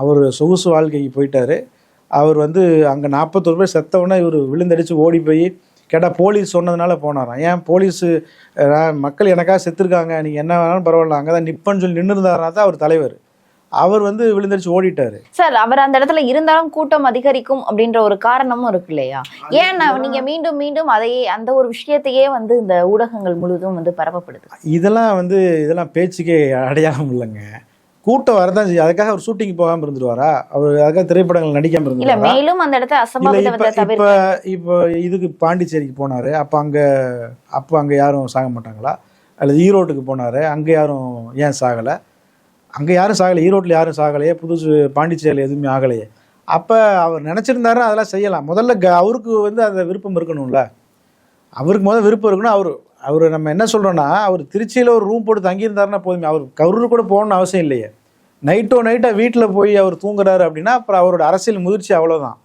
அவர் சொகுசு வாழ்க்கைக்கு போயிட்டார். அவர் வந்து அங்கே 41 பேர் செத்தவொடனே இவர் விழுந்தடிச்சு ஓடி போய் கேட்டால் போலீஸ் சொன்னதுனால போனாராம். ஏன் போலீஸு மக்கள் எனக்காக செத்துருக்காங்க, நீங்கள் என்ன வேணாலும் பரவாயில்ல அங்கே தான் நிற்பன்னு சொல்லி நின்று இருந்தாருனா தான் அவர் தலைவர். அவர் வந்து விழுந்தடிச்சு ஓடிட்டாரு. சார் அவர் அந்த இடத்துல இருந்தாலும் கூட்டம் அதிகரிக்கும் அப்படின்ற ஒரு காரணமும் இருக்கு இல்லையா? ஏன் நீங்க மீண்டும் மீண்டும் அதையே அந்த ஒரு விஷயத்தையே வந்து இந்த ஊடகங்கள் முழுவதும் வந்து பரப்பப்படுது? இதெல்லாம் பேச்சுக்கே அடையாளம் இல்லைங்க. கூட்டம் வரதான் செய்யும். அதுக்காக அவர் ஷூட்டிங் போகாமல் இருந்துருவாரா? அவர் அதுக்காக திரைப்படங்கள் நடிக்காம இருந்துருவாரா? மேலும் அந்த இடத்துல இப்போ இதுக்கு பாண்டிச்சேரிக்கு போனாரு, அப்போ அங்கே யாரும் சாக மாட்டாங்களா? அல்லது ஈரோட்டுக்கு போனாரு, அங்கே யாரும் ஏன் சாகலை? அங்கே யாரும் சாகலை, ஈரோட்டில் யாரும் சாகலையே, புதுசு பாண்டிச்சேரியில் எதுவுமே ஆகலையே. அப்போ அவர் நினச்சிருந்தாரு அதெல்லாம் செய்யலாம். முதல்ல அவருக்கு வந்து அந்த விருப்பம் இருக்கணும்ல. அவருக்கு முதல்ல விருப்பம் இருக்கணும். அவர் நம்ம என்ன சொல்கிறோன்னா, அவர் திருச்சியில் ஒரு ரூம் போட்டு தங்கியிருந்தாருன்னா போதுமே. அவர் கரூர் கூட போகணும்னு அவசியம் இல்லையே. நைட்டாக வீட்டில் போய் அவர் தூங்குறாரு அப்படின்னா அப்புறம் அவரோட அரசியல் முதிர்ச்சி அவ்வளோதான்.